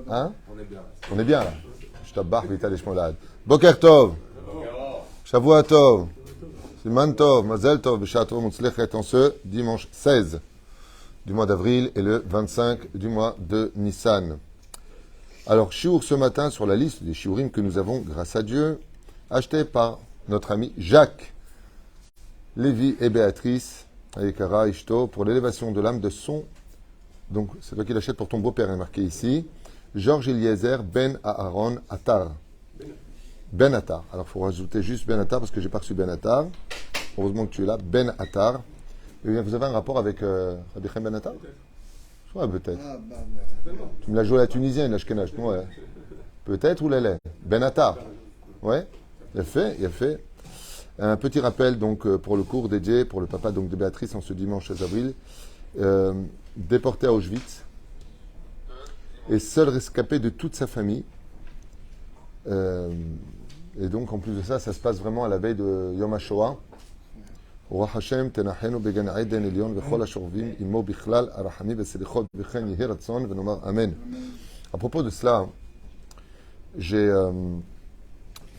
Hein? On est bien là. Je t'abbarre, Vital Eshmolad. Boker Tov. Shavua Tov. Siman Tov. Mazel Tov. Bishat Tov Mutzlechet en ce dimanche 16 du mois d'avril et le 25 du mois de Nissan. Alors, shiur ce matin sur la liste des shiurim que nous avons, grâce à Dieu, acheté par notre ami Jacques, Lévi et Béatrice, Ayekara Ishto, pour l'élévation de l'âme de son. Donc, c'est toi qui l'achètes pour ton beau-père, il est marqué ici. Georges Eliezer Ben Aaron Attar. Ben Attar. Alors, il faut rajouter juste Ben Attar parce que j'ai pas reçu Ben Attar. Heureusement que tu es là. Ben Attar. Et vous avez un rapport avec Rabbi Chaim Ben Attar? Ouais, peut-être. Tu me l'as joué à la tunisienne, l'ashkenaz. Ouais. Peut-être ou l'élève. Ben Attar. Ouais. Il a fait. Un petit rappel donc pour le cours dédié pour le papa donc de Béatrice en ce dimanche 16 avril. Déporté à Auschwitz et seul rescapé de toute sa famille. Et donc en plus de ça, ça se passe vraiment à la veille de Yom HaShoah. Roi Hashem tenachenu began Eden Elion vechol hashorvim imo bichlal arachami veselichot v'chen yehi ratzon v'nomar amen. À propos de cela, il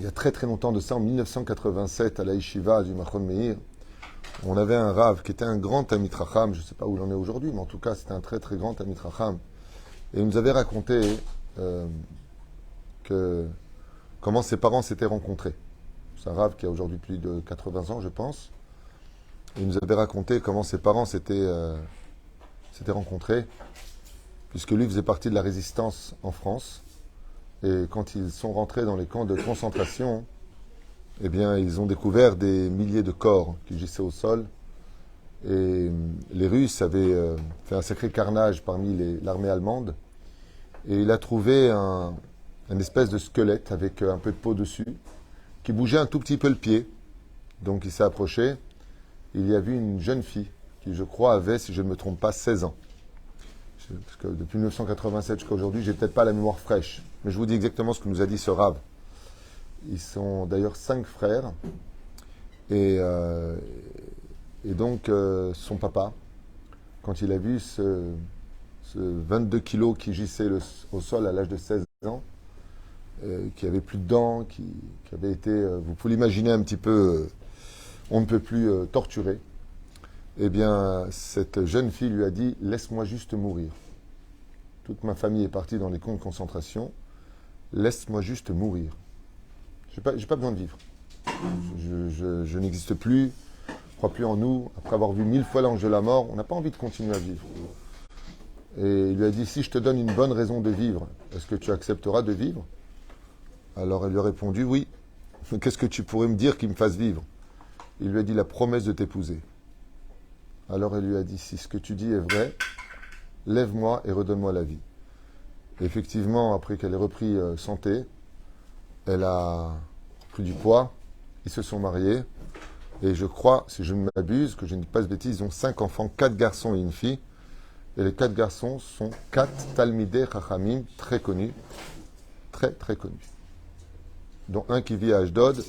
y a très très longtemps de ça, en 1987, à la Yeshiva du Machon Meir, on avait un Rav qui était un grand Talmid Chacham, je ne sais pas où il en est aujourd'hui, mais en tout cas c'était un très très grand Talmid Chacham. Et il nous avait raconté comment ses parents s'étaient rencontrés. C'est un Rav qui a aujourd'hui plus de 80 ans, je pense. Et il nous avait raconté comment ses parents s'étaient rencontrés, puisque lui faisait partie de la résistance en France. Et quand ils sont rentrés dans les camps de concentration, eh bien, ils ont découvert des milliers de corps qui gissaient au sol. Et les Russes avaient fait un sacré carnage parmi l'armée allemande. Et il a trouvé un espèce de squelette avec un peu de peau dessus, qui bougeait un tout petit peu le pied. Donc il s'est approché. Il y a vu une jeune fille qui, je crois, avait, si je ne me trompe pas, 16 ans. Parce que depuis 1987 jusqu'à aujourd'hui, j'ai peut-être pas la mémoire fraîche. Mais je vous dis exactement ce que nous a dit ce Rav. Ils sont d'ailleurs 5 frères. Et donc, son papa, quand il a vu ce 22 kilos qui gissait au sol à l'âge de 16 ans, qui avait plus de dents, qui avait été, vous pouvez l'imaginer un petit peu, on ne peut plus torturer. Eh bien, cette jeune fille lui a dit « Laisse-moi juste mourir. Toute ma famille est partie dans les camps de concentration. Laisse-moi juste mourir. J'ai pas besoin de vivre. Je n'existe plus. Je ne crois plus en nous. Après avoir vu 1000 fois l'ange de la mort, on n'a pas envie de continuer à vivre. » Et il lui a dit « Si je te donne une bonne raison de vivre, est-ce que tu accepteras de vivre ?» Alors elle lui a répondu « Oui. Qu'est-ce que tu pourrais me dire qui me fasse vivre ?» Il lui a dit « La promesse de t'épouser. » Alors elle lui a dit, si ce que tu dis est vrai, lève-moi et redonne-moi la vie. Et effectivement, après qu'elle ait repris santé, elle a pris du poids, ils se sont mariés, et je crois, si je ne m'abuse, que je ne dis pas de bêtises, ils ont 5 enfants, 4 garçons et une fille, et les 4 garçons sont 4 Talmidei Chachamim très connus, très très connus, dont un qui vit à Ashdod,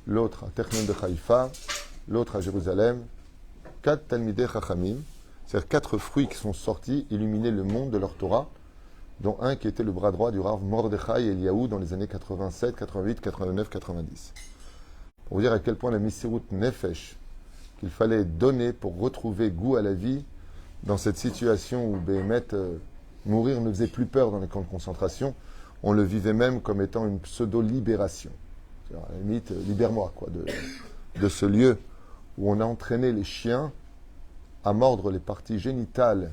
l'autre à Technon de Haïfa, l'autre à Jérusalem, 4 Talmidei Chachamim, c'est-à-dire 4 fruits qui sont sortis illuminer le monde de leur Torah, dont un qui était le bras droit du Rav Mordechai Eliyahu dans les années 87, 88, 89, 90. Pour vous dire à quel point la Misirut Nefesh qu'il fallait donner pour retrouver goût à la vie dans cette situation où Béhémet, mourir ne faisait plus peur dans les camps de concentration, on le vivait même comme étant une pseudo-libération. C'est-à-dire, à la limite, libère-moi quoi, de ce lieu où on a entraîné les chiens à mordre les parties génitales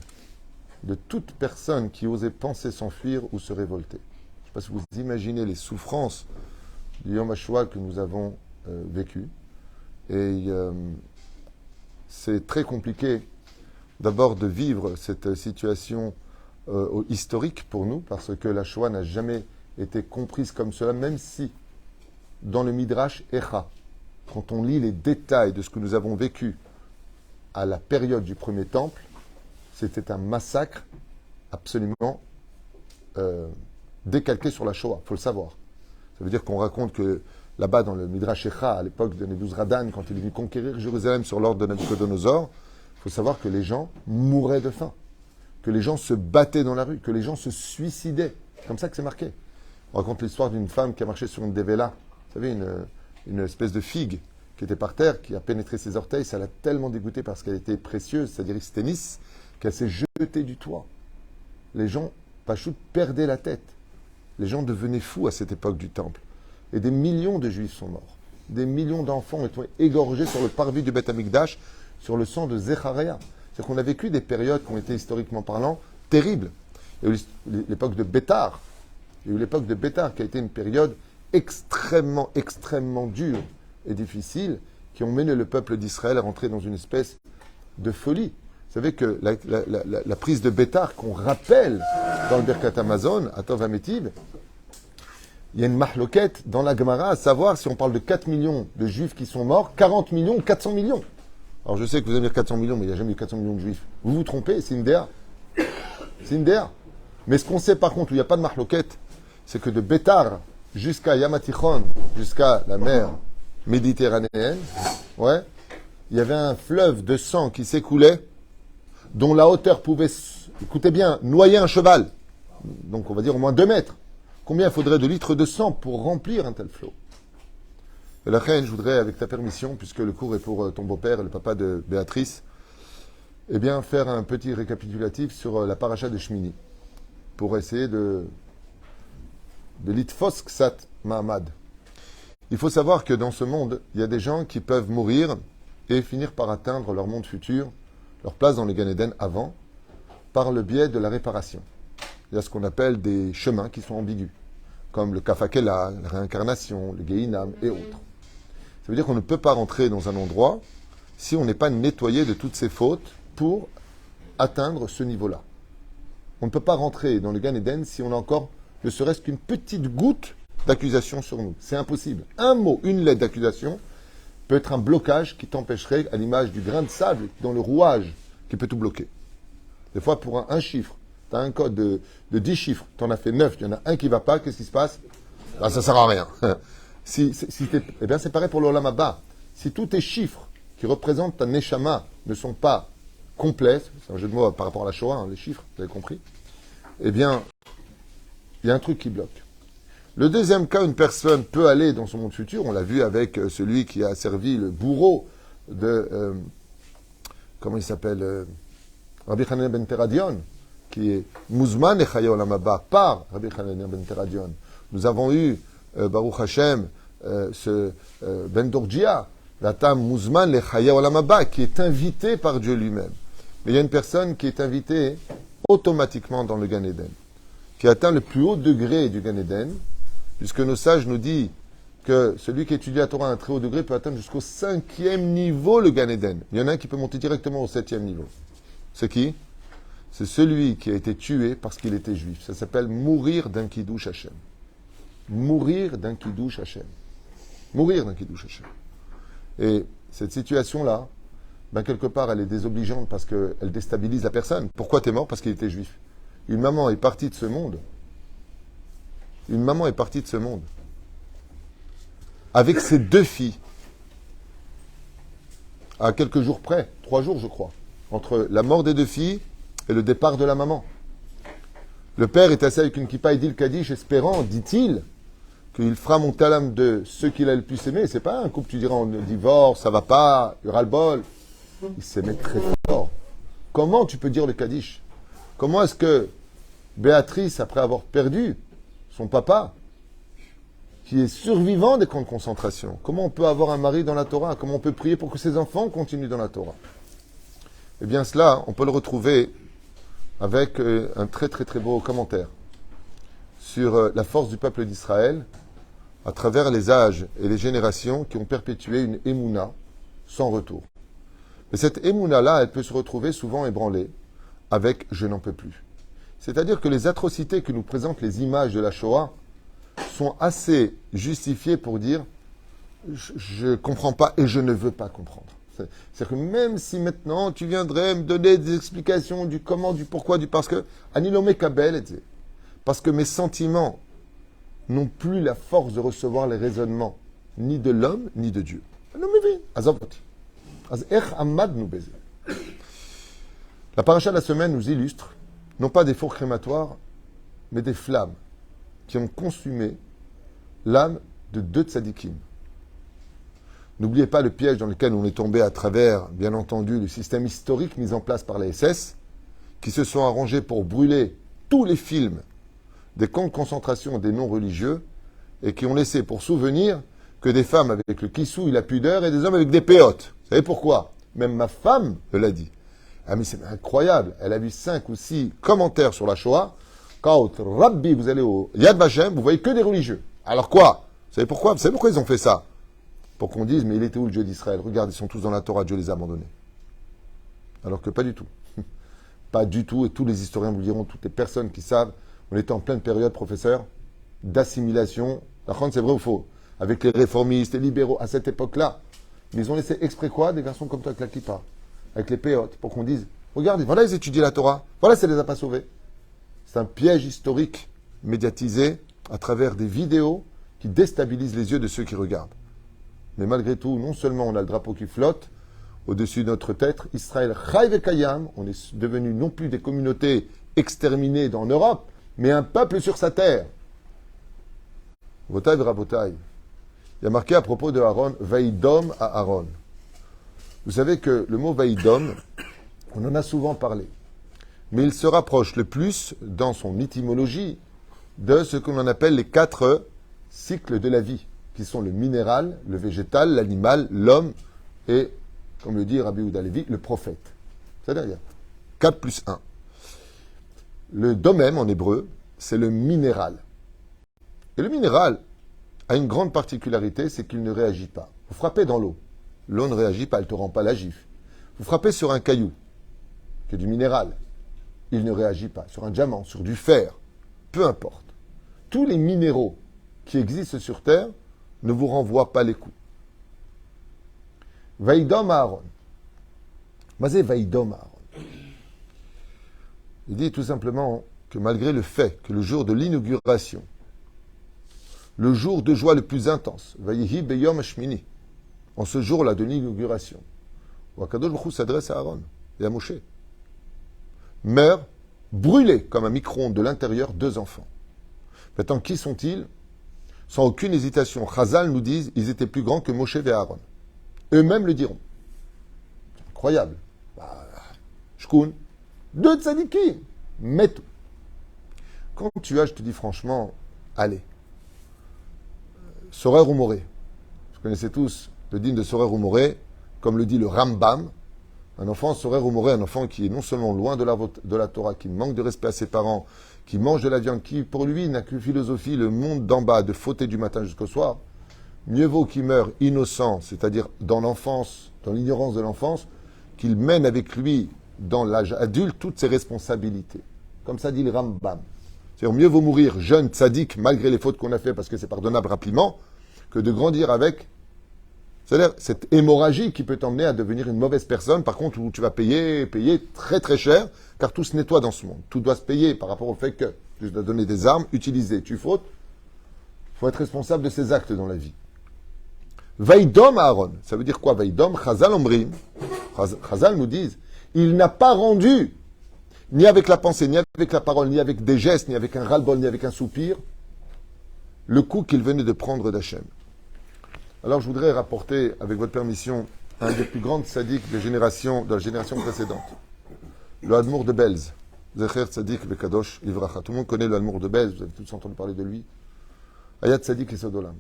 de toute personne qui osait penser s'enfuir ou se révolter. Je ne sais pas si vous imaginez les souffrances du Yom HaShoah que nous avons vécu. Et c'est très compliqué d'abord de vivre cette situation historique pour nous, parce que la Shoah n'a jamais été comprise comme cela, même si dans le Midrash Echa, quand on lit les détails de ce que nous avons vécu à la période du premier temple, c'était un massacre absolument décalqué sur la Shoah, il faut le savoir. Ça veut dire qu'on raconte que là-bas dans le Midrash Echa, à l'époque de Nebuzradan, quand il est venu conquérir Jérusalem sur l'ordre de Nabucodonosor, il faut savoir que les gens mouraient de faim, que les gens se battaient dans la rue, que les gens se suicidaient. Comme ça que c'est marqué. On raconte l'histoire d'une femme qui a marché sur une dévela. Vous savez, une espèce de figue qui était par terre, qui a pénétré ses orteils. Ça l'a tellement dégoûtée parce qu'elle était précieuse, c'est-à-dire sténis, qu'elle s'est jetée du toit. Les gens, Pachout, perdaient la tête. Les gens devenaient fous à cette époque du temple. Et des millions de juifs sont morts. Des millions d'enfants ont été égorgés sur le parvis du Beth Amikdash, sur le sang de Zecharia. C'est-à-dire qu'on a vécu des périodes qui ont été, historiquement parlant, terribles. Il y a eu l'époque de Bétar. Il y a eu l'époque de Bétar, qui a été une période extrêmement, extrêmement dure et difficile, qui ont mené le peuple d'Israël à rentrer dans une espèce de folie. Vous savez que la prise de Bétar, qu'on rappelle dans le Birkat Amazon, à Tov HaMetiv, il y a une mahloquette dans la Gemara à savoir si on parle de 4 millions de juifs qui sont morts, 40 millions ou 400 millions. Alors je sais que vous allez dire 400 millions, mais il n'y a jamais eu 400 millions de juifs. Vous vous trompez, c'est une DA. C'est une DA. Mais ce qu'on sait par contre, où il n'y a pas de mahloquette, c'est que de Bétar jusqu'à Yamatichon, jusqu'à la mer Méditerranéenne, ouais, il y avait un fleuve de sang qui s'écoulait, dont la hauteur pouvait, écoutez bien, noyer un cheval. Donc on va dire au moins 2 mètres. Combien il faudrait de litres de sang pour remplir un tel flot? Et la reine, je voudrais, avec ta permission, puisque le cours est pour ton beau-père et le papa de Béatrice, eh bien, faire un petit récapitulatif sur la paracha de Shmini, pour essayer de l'itfos ksat Mahamad. Il faut savoir que dans ce monde, il y a des gens qui peuvent mourir et finir par atteindre leur monde futur, leur place dans le Gan Eden avant, par le biais de la réparation. Il y a ce qu'on appelle des chemins qui sont ambigus, comme le Kafakela, la réincarnation, le Gehinam et autres. Ça veut dire qu'on ne peut pas rentrer dans un endroit si on n'est pas nettoyé de toutes ses fautes pour atteindre ce niveau-là. On ne peut pas rentrer dans le Gan Eden si on a encore ne serait-ce qu'une petite goutte d'accusation sur nous. C'est impossible. Un mot, une lettre d'accusation peut être un blocage qui t'empêcherait, à l'image du grain de sable dans le rouage, qui peut tout bloquer. Des fois, pour un chiffre, tu as un code de 10 chiffres, tu en as fait 9, il y en a un qui ne va pas, qu'est-ce qui se passe? Ça ne sert à rien. Eh bien, c'est pareil pour l'Olam Haba. Si tous tes chiffres qui représentent ta Neshama ne sont pas complets, c'est un jeu de mots par rapport à la Shoah, hein, les chiffres, vous avez compris, eh bien, il y a un truc qui bloque. Le deuxième cas, une personne peut aller dans son monde futur, on l'a vu avec celui qui a servi le bourreau de, comment il s'appelle, Rabbi Hanania ben Teradion, qui est Mouzman et Chaya Olam Haba par Rabbi Hanania ben Teradion. Nous avons eu, Baruch Hashem, ce Ben Dorjia, la Tam Mouzman le Chaya Olam Haba, qui est invité par Dieu lui-même. Mais il y a une personne qui est invitée automatiquement dans le Gan Eden, qui atteint le plus haut degré du Gan Eden, puisque nos sages nous disent que celui qui étudie la Torah à un très haut degré peut atteindre jusqu'au 5e niveau le Gan Eden. Il y en a un qui peut monter directement au 7e niveau. C'est qui? C'est celui qui a été tué parce qu'il était juif. Ça s'appelle mourir d'un Kiddush Hashem. Mourir d'un Kiddush Hashem. Mourir d'un Kiddush Hashem. Et cette situation-là, ben quelque part, elle est désobligeante parce qu'elle déstabilise la personne. Pourquoi t'es mort? Parce qu'il était juif. Une maman est partie de ce monde. Une maman est partie de ce monde. Avec ses 2 filles. À quelques jours près. 3 jours, je crois. Entre la mort des 2 filles et le départ de la maman. Le père est assis avec une kippa et dit le Kaddish, espérant, dit-il, qu'il fera monter à l'âme de ceux qu'il a le plus aimé. C'est pas un couple, tu diras, on divorce, ça va pas, il y aura le bol. Il s'aimait très fort. Comment tu peux dire le Kaddish? Comment est-ce que Béatrice, après avoir perdu son papa, qui est survivant des camps de concentration, comment on peut avoir un mari dans la Torah? Comment on peut prier pour que ses enfants continuent dans la Torah? Eh bien, cela, on peut le retrouver avec un très très très beau commentaire sur la force du peuple d'Israël à travers les âges et les générations qui ont perpétué une émouna sans retour. Mais cette émouna-là, elle peut se retrouver souvent ébranlée avec « je n'en peux plus ». C'est-à-dire que les atrocités que nous présentent les images de la Shoah sont assez justifiées pour dire « je ne comprends pas et je ne veux pas comprendre ». C'est-à-dire que même si maintenant tu viendrais me donner des explications du comment, du pourquoi, du parce que, Anilome Kabel, parce que mes sentiments n'ont plus la force de recevoir les raisonnements ni de l'homme ni de Dieu. La paracha de la semaine nous illustre non pas des fours crématoires, mais des flammes qui ont consumé l'âme de 2 tzadikim. N'oubliez pas le piège dans lequel on est tombé à travers, bien entendu, le système historique mis en place par la SS, qui se sont arrangés pour brûler tous les films des camps de concentration des non-religieux et qui ont laissé pour souvenir que des femmes avec le kissou et la pudeur et des hommes avec des péotes. Vous savez pourquoi? Même ma femme me l'a dit. Ah mais c'est incroyable, elle a vu 5 ou 6 commentaires sur la Shoah. Quand Rabbi, vous allez au Yad Vashem, vous voyez que des religieux. Alors quoi? Vous savez pourquoi? Vous savez pourquoi ils ont fait ça? Pour qu'on dise, mais il était où le Dieu d'Israël? Regarde, ils sont tous dans la Torah, Dieu les a abandonnés. Alors que pas du tout. Pas du tout, et tous les historiens vous le diront, toutes les personnes qui savent, on était en pleine période, professeur, d'assimilation. La France, c'est vrai ou faux? Avec les réformistes, les libéraux, à cette époque-là. Mais ils ont laissé exprès quoi? Des garçons comme toi avec la kippa, avec les péotes, pour qu'on dise, regardez, voilà, ils étudient la Torah, voilà, ça les a pas sauvés. C'est un piège historique médiatisé à travers des vidéos qui déstabilisent les yeux de ceux qui regardent. Mais malgré tout, non seulement on a le drapeau qui flotte au-dessus de notre tête, Israël Chai Vekayam, on est devenu non plus des communautés exterminées dans l'Europe, mais un peuple sur sa terre. Votaï Rabotaï. Il y a marqué à propos de Aaron, Vaïdom à Aaron. Vous savez que le mot Vaïdom, on en a souvent parlé, mais il se rapproche le plus, dans son étymologie, de ce qu'on appelle les 4 cycles de la vie, qui sont le minéral, le végétal, l'animal, l'homme et, comme le dit Rabbi Yehuda Levi, le prophète. C'est-à-dire, il y a 4 plus 1. Le domem, en hébreu, c'est le minéral. Et le minéral a une grande particularité, c'est qu'il ne réagit pas. Vous frappez dans l'eau. L'eau ne réagit pas, elle ne te rend pas la gifle. Vous frappez sur un caillou, qui est du minéral. Il ne réagit pas. Sur un diamant, sur du fer, peu importe. Tous les minéraux qui existent sur Terre ne vous renvoient pas les coups. Vaïdom Aaron. Mazé Vaïdom Aaron. Il dit tout simplement que malgré le fait que le jour de l'inauguration, le jour de joie le plus intense, Vaïhi Beyom Hashmini, en ce jour-là de l'inauguration, Wakadosh Baruch Hu s'adresse à Aaron et à Moshe, meurent brûlés comme un micro-ondes de l'intérieur 2 enfants. Maintenant, qui sont-ils? Sans aucune hésitation, Chazal nous dit ils étaient plus grands que Moshe et Aaron. Eux-mêmes le diront. C'est incroyable. Shkoun, 2 tzadikim, mais tout. Quand tu as, je te dis franchement, allez. Sorer ou Moré. Vous connaissez tous le digne de Sorer ou Moré, comme le dit le Rambam. Un enfant, Sorer ou Moré, un enfant qui est non seulement loin de la Torah, qui manque de respect à ses parents, qui mange de la viande, qui pour lui n'a que philosophie, le monde d'en bas, de fauter du matin jusqu'au soir, mieux vaut qu'il meure innocent, c'est-à-dire dans l'enfance, dans l'ignorance de l'enfance, qu'il mène avec lui dans l'âge adulte toutes ses responsabilités. Comme ça dit le Rambam. C'est-à-dire mieux vaut mourir jeune, tzaddik, malgré les fautes qu'on a fait parce que c'est pardonnable rapidement, que de grandir avec, c'est-à-dire cette hémorragie qui peut t'emmener à devenir une mauvaise personne, par contre où tu vas payer très très cher, car tout se nettoie dans ce monde. Tout doit se payer par rapport au fait que tu dois donner des armes, utiliser, tu fautes, il faut être responsable de ses actes dans la vie. Vaïdom Aaron, ça veut dire quoi Vaïdom? Chazal Omrim, Chazal nous disent, il n'a pas rendu, ni avec la pensée, ni avec la parole, ni avec des gestes, ni avec un ras-le-bol, ni avec un soupir, le coup qu'il venait de prendre d'Hachem. Alors je voudrais rapporter, avec votre permission, un des plus grands tzaddiks de la génération précédente, le Admour de Belz, Zecher Tzadik Bekadosh Livracha. Tout le monde connaît le Admour de Belz, vous avez tous entendu parler de lui. Ayat Tzadik et Sodolam.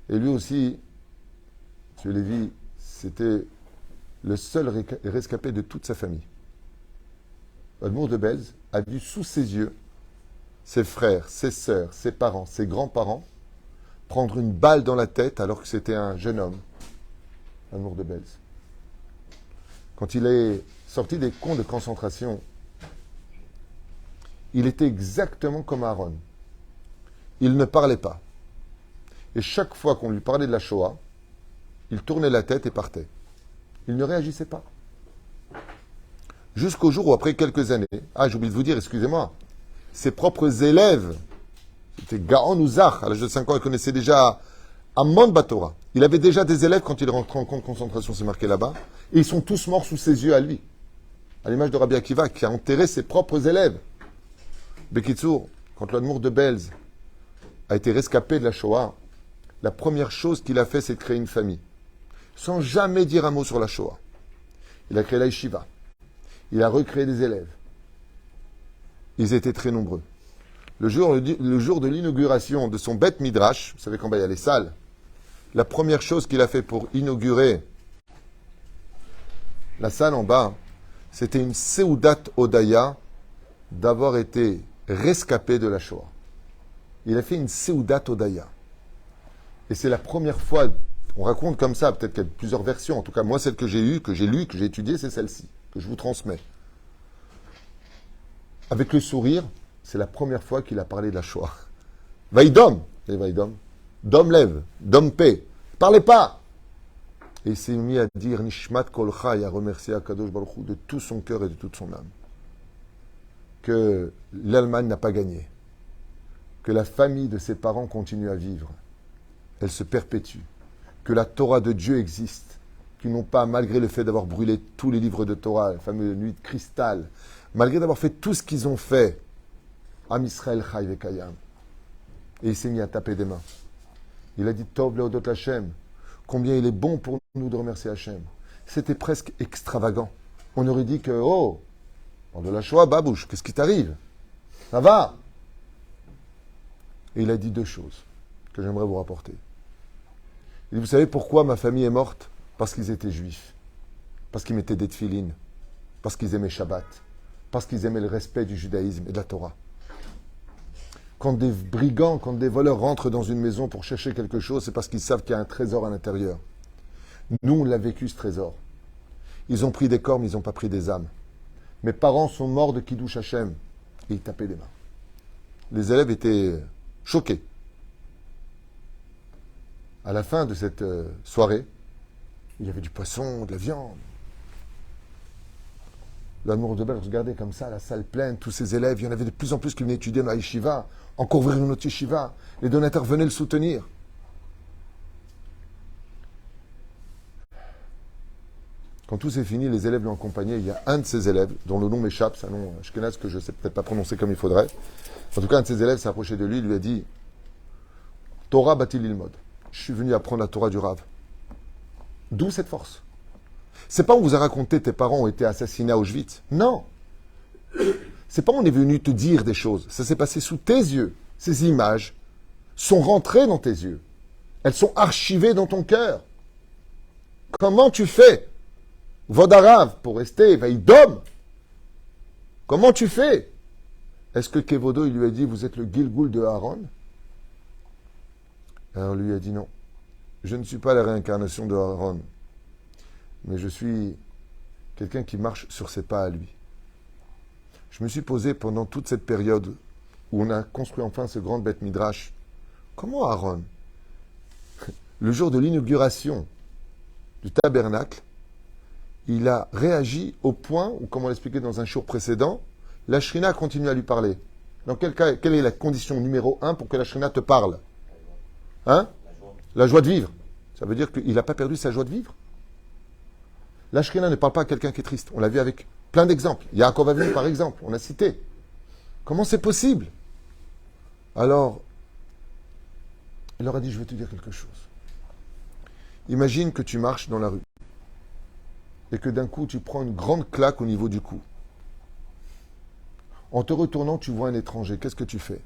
Et lui aussi, M. Lévy, c'était le seul rescapé de toute sa famille. L'Admour de Belz a vu sous ses yeux ses frères, ses sœurs, ses parents, ses grands-parents prendre une balle dans la tête alors que c'était un jeune homme, l'Admour de Belz. Quand il est sorti des camps de concentration, il était exactement comme Aaron. Il ne parlait pas. Et chaque fois qu'on lui parlait de la Shoah, il tournait la tête et partait. Il ne réagissait pas. Jusqu'au jour où, après quelques années, j'ai oublié de vous dire, excusez-moi, ses propres élèves, c'était Gaon Ouzach, à l'âge de 5 ans, il connaissait déjà Amon Batora. Il avait déjà des élèves quand il est rentré en camp de concentration, c'est marqué là-bas, et ils sont tous morts sous ses yeux à lui. À l'image de Rabbi Akiva, qui a enterré ses propres élèves. Bekitsour, quand l'Admour de Belz a été rescapé de la Shoah, la première chose qu'il a fait, c'est de créer une famille. Sans jamais dire un mot sur la Shoah. Il a créé la yeshiva. Il a recréé des élèves. Ils étaient très nombreux. Le jour de l'inauguration de son Beth Midrash, vous savez qu'en bas il y a les salles, la première chose qu'il a fait pour inaugurer la salle en bas, c'était une Seudat Odaya d'avoir été rescapé de la Shoah. Il a fait une Seudat Odaya. Et c'est la première fois, on raconte comme ça, peut-être qu'il y a plusieurs versions, en tout cas moi celle que j'ai eue, que j'ai lue, que j'ai étudiée, c'est celle-ci, que je vous transmets. Avec le sourire, c'est la première fois qu'il a parlé de la Shoah. Vaïdom, et Vaïdom, Dom lève, Dom paix, parlez pas. Et il s'est mis à dire Nishmat Kolcha et à remercier Akadosh Baruch Hu de tout son cœur et de toute son âme. Que l'Allemagne n'a pas gagné. Que la famille de ses parents continue à vivre. Elle se perpétue. Que la Torah de Dieu existe. Qu'ils n'ont pas, malgré le fait d'avoir brûlé tous les livres de Torah, la fameuse nuit de cristal, malgré d'avoir fait tout ce qu'ils ont fait, Am Israël Chai Vekayam. Et il s'est mis à taper des mains. Il a dit Tov Leodot Hashem. Combien il est bon pour nous de remercier Hachem. C'était presque extravagant. On aurait dit que, oh, parle de la Shoah, babouche, qu'est-ce qui t'arrive? Ça va? Et il a dit deux choses que j'aimerais vous rapporter. Il dit, vous savez pourquoi ma famille est morte? Parce qu'ils étaient juifs. Parce qu'ils mettaient des tefilines. Parce qu'ils aimaient Shabbat. Parce qu'ils aimaient le respect du judaïsme et de la Torah. Quand des brigands, quand des voleurs rentrent dans une maison pour chercher quelque chose, c'est parce qu'ils savent qu'il y a un trésor à l'intérieur. Nous, on l'a vécu, ce trésor. Ils ont pris des corps, mais ils n'ont pas pris des âmes. Mes parents sont morts de Kiddush Hashem. Et ils tapaient des mains. Les élèves étaient choqués. À la fin de cette soirée, il y avait du poisson, de la viande. L'amour de Belle regardait comme ça, la salle pleine, tous ces élèves, il y en avait de plus en plus qui venaient étudier dans la yeshiva, encore ouvrir une autre yeshiva. Les donateurs venaient le soutenir. Quand tout s'est fini, les élèves l'ont accompagné. Il y a un de ces élèves, dont le nom m'échappe, c'est un nom ashkenaz que je ne sais peut-être pas prononcer comme il faudrait. En tout cas, un de ses élèves s'est approché de lui, lui a dit Torah Batil Ilmod. Je suis venu apprendre la Torah du Rav. D'où cette force? C'est pas on vous a raconté tes parents ont été assassinés à Auschwitz. Non. C'est pas on est venu te dire des choses. Ça s'est passé sous tes yeux. Ces images sont rentrées dans tes yeux. Elles sont archivées dans ton cœur. Comment tu fais? Vodarav, pour rester, Vaïdom. Comment tu fais? Est-ce que Kevodo, il lui a dit, vous êtes le Gilgul de Aaron? Alors lui a dit non. Je ne suis pas la réincarnation de Aaron. Mais je suis quelqu'un qui marche sur ses pas à lui. Je me suis posé pendant toute cette période où on a construit enfin ce grand Beth Midrash, comment Aaron, le jour de l'inauguration du tabernacle, il a réagi au point où, comme on l'expliquait dans un jour précédent, la Shrina continue à lui parler. Dans quel cas, quelle est la condition numéro 1 pour que la Shrina te parle? Hein? La joie de vivre. Ça veut dire qu'il n'a pas perdu sa joie de vivre. La Shrina ne parle pas à quelqu'un qui est triste. On l'a vu avec plein d'exemples. Yaakov Avinu, par exemple, on a cité. Comment c'est possible? Alors, il leur a dit, je vais te dire quelque chose. Imagine que tu marches dans la rue et que d'un coup, tu prends une grande claque au niveau du cou. En te retournant, tu vois un étranger. Qu'est-ce que tu fais?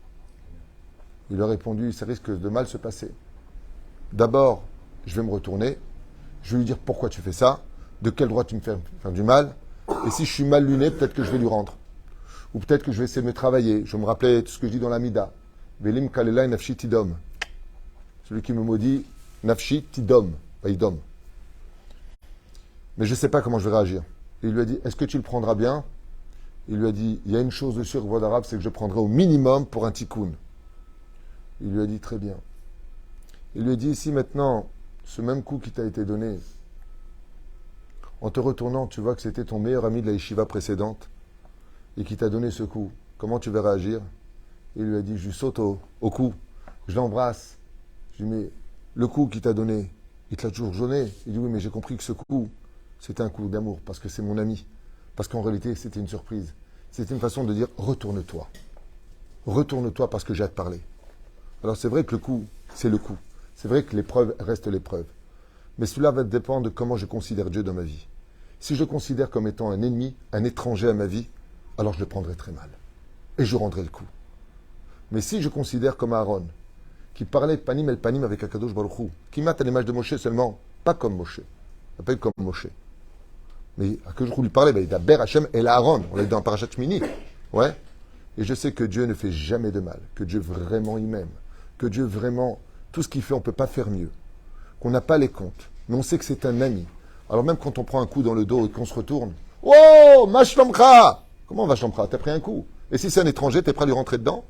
Il leur a répondu, ça risque de mal se passer. D'abord, je vais me retourner. Je vais lui dire pourquoi tu fais ça. De quel droit tu me fais faire du mal? Et si je suis mal luné, peut-être que je vais lui rendre. Ou peut-être que je vais essayer de me travailler. Je vais me rappeler tout ce que je dis dans la Mida. Velim kalelai nafshi tidom. Celui qui me maudit, nafshi tidom. Vaïdom. Mais je ne sais pas comment je vais réagir. Et il lui a dit, est-ce que tu le prendras bien? Il lui a dit, il y a une chose de sûr, voix d'arabe, c'est que je prendrai au minimum pour un tikkun. Il lui a dit, très bien. Il lui a dit, ici maintenant, ce même coup qui t'a été donné, en te retournant, tu vois que c'était ton meilleur ami de la yeshiva précédente et qui t'a donné ce coup. Comment tu vas réagir? Il lui a dit, je lui saute au cou, je l'embrasse. Je lui dis, mais le coup qu'il t'a donné, il te l'a toujours donné. Il dit, oui, mais j'ai compris que ce coup, c'était un coup d'amour parce que c'est mon ami. Parce qu'en réalité, c'était une surprise. C'était une façon de dire, retourne-toi. Retourne-toi parce que j'ai à te parler. Alors c'est vrai que le coup, c'est le coup. C'est vrai que l'épreuve reste l'épreuve. Mais cela va dépendre de comment je considère Dieu dans ma vie. Si je le considère comme étant un ennemi, un étranger à ma vie, alors je le prendrai très mal. Et je rendrai le coup. Mais si je considère comme Aaron, qui parlait panim el panim avec Akadosh Baruch Hu, qui mate à l'image de Moshe seulement, pas comme Moshe, pas comme Moshe. Mais Akadosh Baruch Hu lui parlait, il d'Aber Hashem el Aaron, on l'a dit dans Parashat Shmini. Ouais. Et je sais que Dieu ne fait jamais de mal, que Dieu vraiment il m'aime, que Dieu vraiment, tout ce qu'il fait, on ne peut pas faire mieux, qu'on n'a pas les comptes, mais on sait que c'est un ami. Alors même quand on prend un coup dans le dos et qu'on se retourne, oh, Mashlomcha! Comment va Shlomcha? T'as pris un coup. Et si c'est un étranger, t'es prêt à lui rentrer dedans?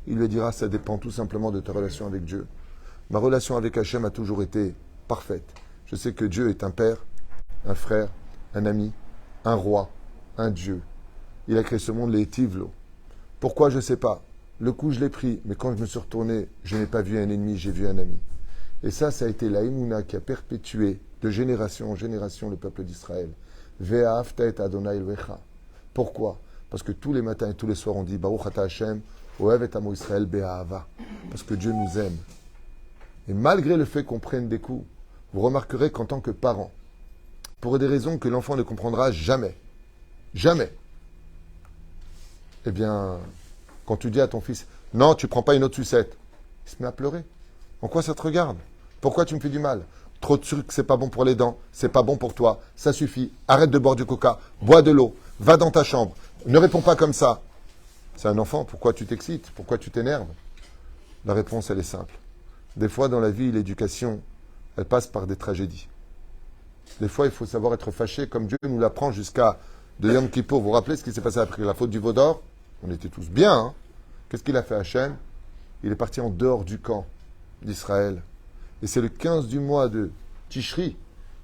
Il lui dira, ça dépend tout simplement de ta relation avec Dieu. Ma relation avec Hachem a toujours été parfaite. Je sais que Dieu est un père, un frère, un ami, un roi, un Dieu. Il a créé ce monde, les Tivlo. Pourquoi, je ne sais pas. Le coup, je l'ai pris, mais quand je me suis retourné, je n'ai pas vu un ennemi, j'ai vu un ami. Et ça a été la Emouna qui a perpétué de génération en génération le peuple d'Israël. Ve'ahavta et Adonai Elohecha. Pourquoi? Parce que tous les matins et tous les soirs, on dit Baruch ata Hashem, Ohev et Amo Israël be'ahava. Parce que Dieu nous aime. Et malgré le fait qu'on prenne des coups, vous remarquerez qu'en tant que parent, pour des raisons que l'enfant ne comprendra jamais, eh bien, quand tu dis à ton fils, non, tu ne prends pas une autre sucette, il se met à pleurer. En quoi ça te regarde? Pourquoi tu me fais du mal? Trop de sucre, c'est pas bon pour les dents, c'est pas bon pour toi, ça suffit. Arrête de boire du coca, bois de l'eau, va dans ta chambre, ne réponds pas comme ça. C'est un enfant, pourquoi tu t'excites? Pourquoi tu t'énerves? La réponse, elle est simple. Des fois, dans la vie, l'éducation, elle passe par des tragédies. Des fois, il faut savoir être fâché, comme Dieu nous l'apprend jusqu'à de Yom Kippour. Vous vous rappelez ce qui s'est passé après la faute du veau d'or? On était tous bien, hein? Qu'est-ce qu'il a fait Hachem? Il est parti en dehors du camp d'Israël. Et c'est le 15 du mois de Tishri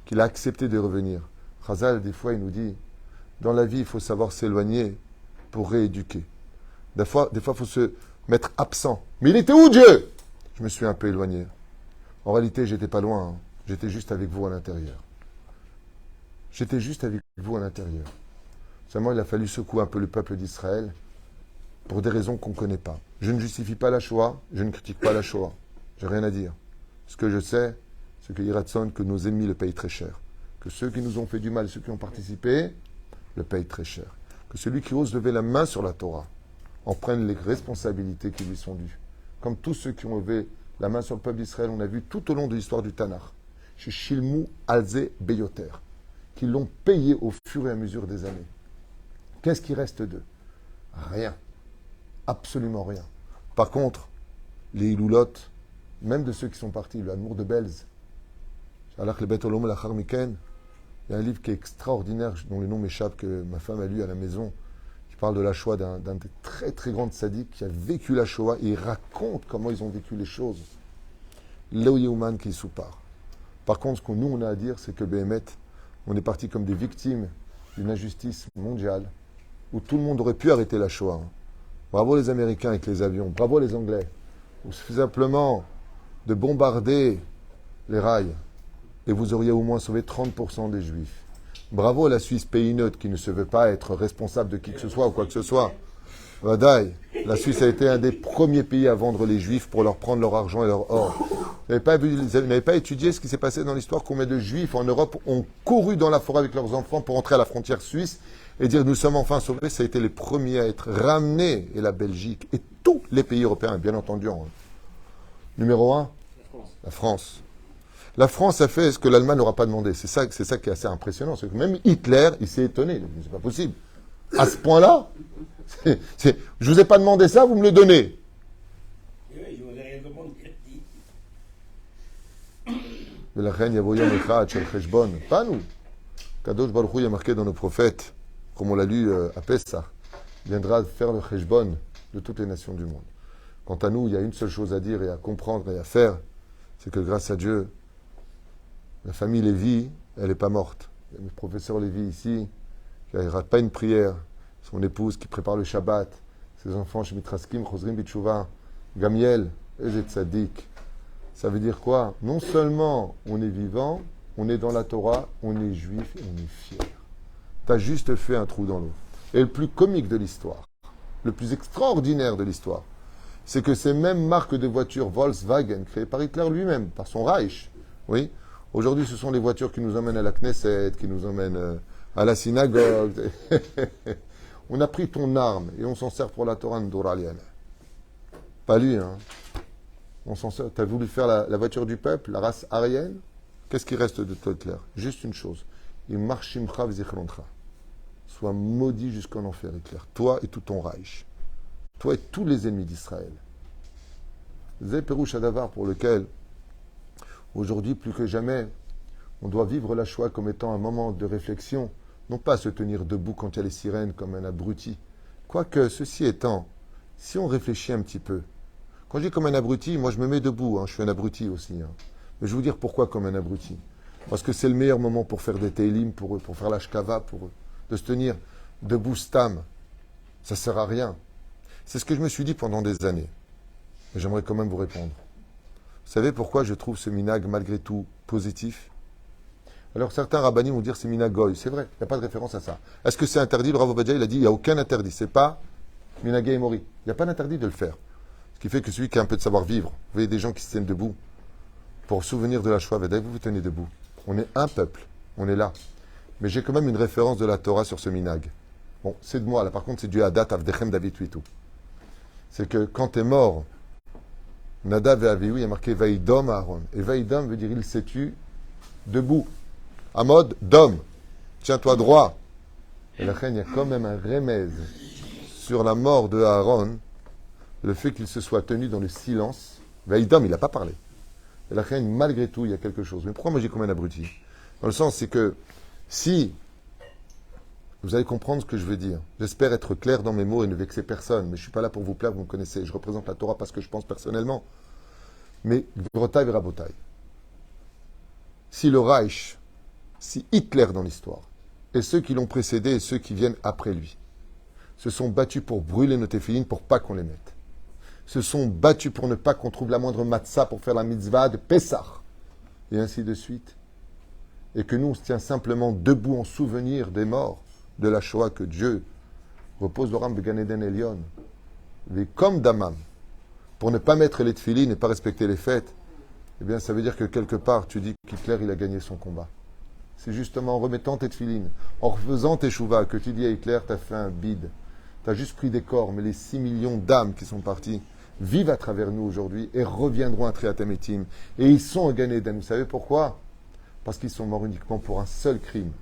qu'il a accepté de revenir. Chazal, des fois, il nous dit, dans la vie, il faut savoir s'éloigner pour rééduquer. Des fois, il faut se mettre absent. Mais il était où, Dieu? Je me suis un peu éloigné. En réalité, j'étais pas loin. Hein. J'étais juste avec vous à l'intérieur. J'étais juste avec vous à l'intérieur. Seulement, il a fallu secouer un peu le peuple d'Israël pour des raisons qu'on ne connaît pas. Je ne justifie pas la Shoah, je ne critique pas la Shoah. J'ai rien à dire. Ce que je sais, c'est que Yiratson, que nos ennemis le payent très cher. Que ceux qui nous ont fait du mal, ceux qui ont participé, le payent très cher. Que celui qui ose lever la main sur la Torah en prenne les responsabilités qui lui sont dues. Comme tous ceux qui ont levé la main sur le peuple d'Israël, on a vu tout au long de l'histoire du Tanakh, chez Shilmou Alze Beyoter, qui l'ont payé au fur et à mesure des années. Qu'est-ce qui reste d'eux? Rien. Absolument rien. Par contre, les Iloulotes, même de ceux qui sont partis, l'amour de Belz, il y a un livre qui est extraordinaire, dont le nom m'échappe, que ma femme a lu à la maison, qui parle de la Shoah d'un des très très grands sadiques qui a vécu la Shoah et il raconte comment ils ont vécu les choses. Léo Yehuman qui soupart. Par contre, ce que nous on a à dire, c'est que Béhémet, on est parti comme des victimes d'une injustice mondiale où tout le monde aurait pu arrêter la Shoah. Hein. Bravo les Américains avec les avions, bravo les Anglais. Il suffit simplement de bombarder les rails et vous auriez au moins sauvé 30% des Juifs. Bravo la Suisse, pays neutre qui ne se veut pas être responsable de qui que ce soit ou quoi que ce soit. Vadaï, la Suisse a été un des premiers pays à vendre les Juifs pour leur prendre leur argent et leur or. Vous n'avez pas étudié ce qui s'est passé dans l'histoire? Combien de Juifs en Europe ont couru dans la forêt avec leurs enfants pour entrer à la frontière suisse et dire nous sommes enfin sauvés? Ça a été les premiers à être ramenés, et la Belgique et tous les pays européens, bien entendu. Numéro 1, la France. La France a fait ce que l'Allemagne n'aura pas demandé. C'est ça qui est assez impressionnant. C'est que même Hitler, il s'est étonné. C'est pas possible. À ce point-là, je vous ai pas demandé ça, vous me le donnez. Oui, je vous ai rien demandé. ולכן יבוא יום אחד של חשבון. pas nous. Kadosh Baruch Hu, il y a marqué dans nos prophètes, comme on l'a lu à Pessah, viendra faire le cheshbon de toutes les nations du monde. Quant à nous, il y a une seule chose à dire et à comprendre et à faire, c'est que grâce à Dieu, la famille Lévi, elle n'est pas morte. Il y a mes professeurs Lévi ici, qui ne rate pas une prière, son épouse qui prépare le Shabbat, ses enfants, Shemitraskim, Chosrim Bitchouva, Gamiel, Ezet Tzadik. Ça veut dire quoi? Non seulement on est vivant, on est dans la Torah, on est juif et on est fier. Tu as juste fait un trou dans l'eau. Et le plus comique de l'histoire, le plus extraordinaire de l'histoire, c'est que ces mêmes marques de voitures Volkswagen, créées par Hitler lui-même, par son Reich, oui, aujourd'hui ce sont les voitures qui nous emmènent à la Knesset, qui nous emmènent à la synagogue. On a pris ton arme et on s'en sert pour la Torah Ndoralienne. Pas lui, hein. On s'en sert. T'as voulu faire la voiture du peuple, la race aryenne? Qu'est-ce qui reste de toi, Hitler? Juste une chose. Immarshimcha v'zichroncha. Sois maudit jusqu'en enfer, Hitler. Toi et tout ton Reich. Toi et tous les ennemis d'Israël. Zé Perouch Adavar, pour lequel, aujourd'hui, plus que jamais, on doit vivre la Shoah comme étant un moment de réflexion, non pas se tenir debout quand il y a les sirènes comme un abruti. Quoique, ceci étant, si on réfléchit un petit peu, quand je dis comme un abruti, moi je me mets debout, hein, je suis un abruti aussi. Hein. Mais je vais vous dire pourquoi comme un abruti. Parce que c'est le meilleur moment pour faire des télim pour eux, pour faire la shkava pour eux. De se tenir debout stam. Ça ne sert à rien. C'est ce que je me suis dit pendant des années. Mais j'aimerais quand même vous répondre. Vous savez pourquoi je trouve ce minag malgré tout positif? Alors certains rabbinim vont dire c'est minagoy. C'est vrai, il n'y a pas de référence à ça. Est-ce que c'est interdit? Le Rav Obadja, il a dit il n'y a aucun interdit. C'est pas minagay mori. Il n'y a pas d'interdit de le faire. Ce qui fait que celui qui a un peu de savoir-vivre, vous voyez des gens qui se tiennent debout pour souvenir de la Shoah, vous vous tenez debout. On est un peuple, on est là. Mais j'ai quand même une référence de la Torah sur ce minag. Bon, c'est de moi, là par contre c'est du Hadat Avdechem David Tuitou. C'est que quand tu es mort, Nadav et Avihu, il y a marqué Vaïdom Aaron. Et Vaïdom veut dire il s'est tu debout. À mode d'homme. Tiens-toi droit. Et là, il y a quand même un remède sur la mort de Aaron. Le fait qu'il se soit tenu dans le silence, Vaïdom, il n'a pas parlé. Et la reine, malgré tout, il y a quelque chose. Mais pourquoi moi j'ai comme un abruti? Dans le sens, c'est que si vous allez comprendre ce que je veux dire, j'espère être clair dans mes mots et ne vexer personne, mais je ne suis pas là pour vous plaire, vous me connaissez, je représente la Torah parce que je pense personnellement. Mais Gvrotaï et Rabotaï, si le Reich, si Hitler dans l'histoire, et ceux qui l'ont précédé et ceux qui viennent après lui, se sont battus pour brûler nos téphilines pour pas qu'on les mette, se sont battus pour ne pas qu'on trouve la moindre matzah pour faire la mitzvah de Pessah, et ainsi de suite. Et que nous, on se tient simplement debout en souvenir des morts de la Shoah, que Dieu repose l'oram de Gan Eden Elyon, mais comme Damam, pour ne pas mettre les tefilines et pas respecter les fêtes, eh bien, ça veut dire que quelque part, tu dis qu'Hitler, il a gagné son combat. C'est justement en remettant tes tefilines, en refaisant tes chouvas, que tu dis à Hitler, tu as fait un bide. Tu as juste pris des corps, mais les 6 millions d'âmes qui sont parties vivent à travers nous aujourd'hui et reviendront à Triatametim. Et ils sont au Gan Eden. Vous savez pourquoi? Parce qu'ils sont morts uniquement pour un seul crime.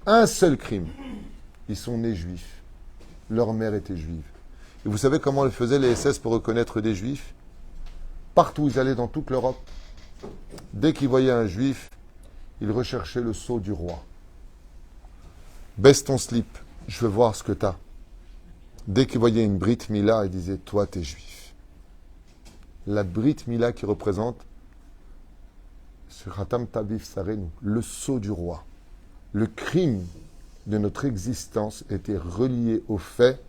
Un seul crime. Ils sont nés juifs. Leur mère était juive. Et vous savez comment le faisaient les SS pour reconnaître des juifs? Partout où ils allaient dans toute l'Europe, dès qu'ils voyaient un juif, ils recherchaient le sceau du roi. Baisse ton slip, je veux voir ce que tu as. Dès qu'ils voyaient une Brit Mila, ils disaient, toi, t'es juif. La Brit Mila qui représente Khatam Tabif Sarenu, le sceau du roi. Le crime de notre existence était relié au fait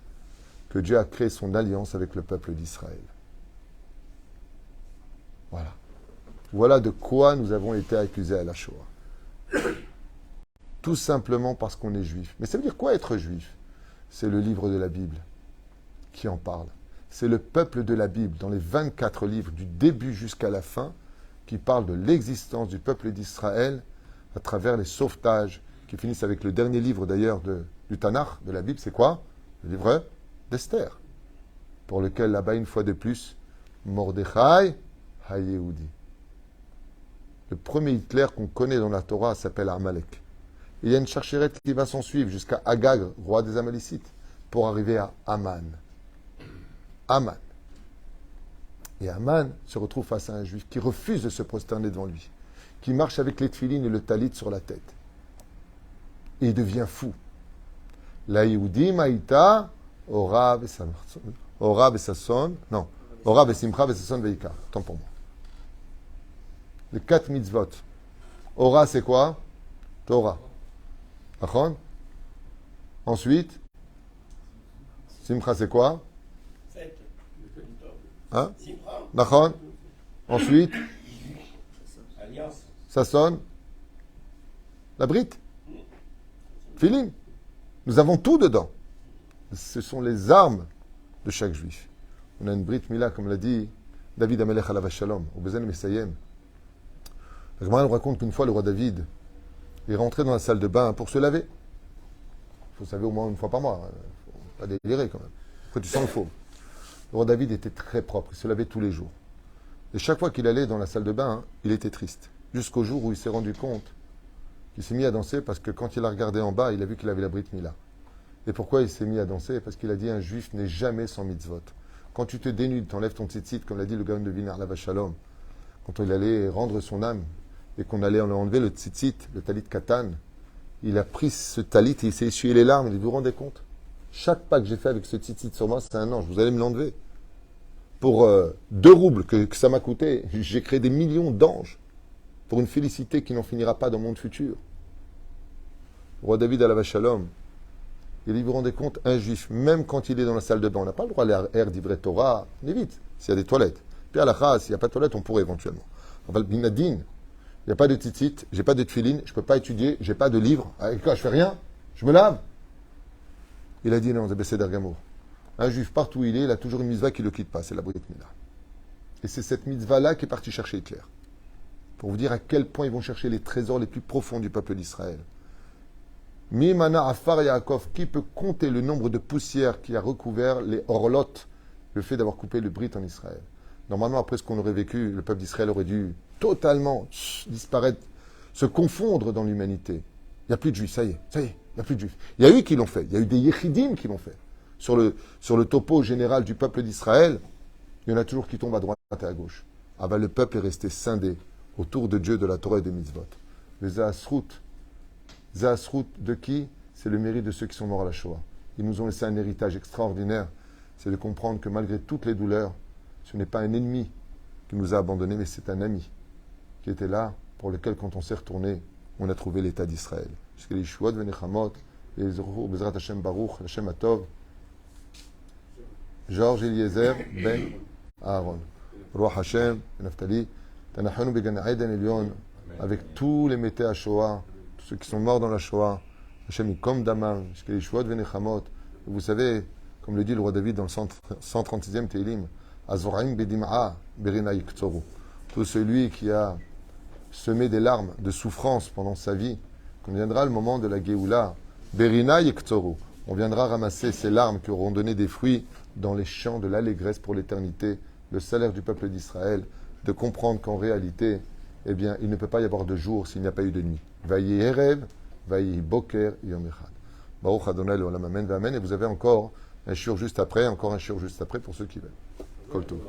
que Dieu a créé son alliance avec le peuple d'Israël. Voilà. Voilà de quoi nous avons été accusés à la Shoah. Tout simplement parce qu'on est juif. Mais ça veut dire quoi être juif? C'est le livre de la Bible qui en parle. C'est le peuple de la Bible, dans les 24 livres, du début jusqu'à la fin, qui parle de l'existence du peuple d'Israël à travers les sauvetages, qui finissent avec le dernier livre d'ailleurs du Tanakh, de la Bible. C'est quoi? Le livre d'Esther, pour lequel là-bas, une fois de plus, Mordechai HaYehudi. Le premier Hitler qu'on connaît dans la Torah s'appelle Amalek. Il y a une chercherette qui va s'en suivre jusqu'à Agag, roi des Amalécites, pour arriver à Aman. Aman. Et Aman se retrouve face à un juif qui refuse de se prosterner devant lui, qui marche avec les tefilines et le talit sur la tête. Et il devient fou. La Yehudi Maïta, Ora Besasson, non, Ora Besimcha Besasson Veikar. Tant pour moi. Les 4 mitzvot. Ora, c'est quoi? Torah. Achon. Ensuite, Simcha, c'est quoi? Fête. Hein? Simcha. Nachon. Ensuite, Alliance. ça sonne. La brite. Filim. Nous avons tout dedans. Ce sont les armes de chaque juif. On a une Brit Mila, comme l'a dit David Amelech Alav Shalom, au Bezen Messayem. La Gemara nous raconte qu'une fois, le roi David est rentré dans la salle de bain pour se laver. Il faut se laver au moins une fois par mois. Il ne faut pas délirer quand même. Après, tu sens le faux. Le roi David était très propre. Il se lavait tous les jours. Et chaque fois qu'il allait dans la salle de bain, il était triste. Jusqu'au jour où il s'est rendu compte qu'il s'est mis à danser parce que quand il a regardé en bas, il a vu qu'il avait la Brit Mila. Et pourquoi il s'est mis à danser? Parce qu'il a dit un juif n'est jamais sans mitzvot. Quand tu te dénudes, tu enlèves ton tzitzit, comme l'a dit le Gaon de Vilna Alav Shalom, quand il allait rendre son âme et qu'on allait enlever le tzitzit, le talit katan, il a pris ce talit et il s'est essuyé les larmes. Et vous vous rendez compte? Chaque pas que j'ai fait avec ce tzitzit sur moi, c'est un ange. Vous allez me l'enlever. Pour 2 roubles que ça m'a coûté, j'ai créé des millions d'anges pour une félicité qui n'en finira pas dans le monde futur. Le roi David Alav Shalom, il dit, vous vous rendez compte, un juif, même quand il est dans la salle de bain, on n'a pas le droit à l'air d'ivrer Torah, on évite, s'il y a des toilettes. Puis à la khas, s'il n'y a pas de toilette, on pourrait éventuellement. On va le binadin, il n'y a pas de tzitzit, j'ai pas de tefilin, je ne peux pas étudier, j'ai pas de livre. Avec quoi, je fais rien, je me lave. Il a dit, non, c'est d'Argamour. Un juif, partout où il est, il a toujours une mitzvah qui ne le quitte pas, c'est la Brit Mila. Et c'est cette mitzvah-là qui est partie chercher Hitler. Pour vous dire à quel point ils vont chercher les trésors les plus profonds du peuple d'Israël. Mimana Afar Yaakov, qui peut compter le nombre de poussières qui a recouvert les Orlot, le fait d'avoir coupé le Brit en Israël. Normalement, après ce qu'on aurait vécu, le peuple d'Israël aurait dû totalement disparaître, se confondre dans l'humanité. Il n'y a plus de juifs, ça y est, il n'y a plus de juifs. Il y a eu qui l'ont fait, il y a eu des Yechidim qui l'ont fait. Sur le topo général du peuple d'Israël, il y en a toujours qui tombent à droite et à gauche. Ah ben, le peuple est resté scindé autour de Dieu, de la Torah et des mitzvot. Les Zahasrout de qui? C'est le mérite de ceux qui sont morts à la Shoah. Ils nous ont laissé un héritage extraordinaire. C'est de comprendre que malgré toutes les douleurs, ce n'est pas un ennemi qui nous a abandonnés, mais c'est un ami qui était là, pour lequel, quand on s'est retourné, on a trouvé l'état d'Israël. Jusqu'à l'Ishuot, Venechamot, et Bezrat Hashem Baruch, Hashem Atov, Georges Eliezer Ben Aaron, Roi Hashem, Naftali, Tanachanu Began Aiden Elion, avec tous les métés à Shoah, tous ceux qui sont morts dans la Shoah, Hashem Yikom Damam, jusqu'à l'Ishuot Venechamot. Vous savez, comme le dit le roi David dans le 136e Teilim, Azoraim Bedim'a Berina Yiktsoru. Tout celui qui a semé des larmes de souffrance pendant sa vie, quand viendra le moment de la Géoula, Berina Yiktsoru. On viendra ramasser ces larmes qui auront donné des fruits dans les champs de l'allégresse pour l'éternité, le salaire du peuple d'Israël, de comprendre qu'en réalité, eh bien, il ne peut pas y avoir de jour s'il n'y a pas eu de nuit. Vayi Erev, Vayi Boker, Yom Echad. Baruch Adonai L'Olam Amen V'Amen. Et vous avez encore un shiur juste après pour ceux qui veulent. Kol Tov.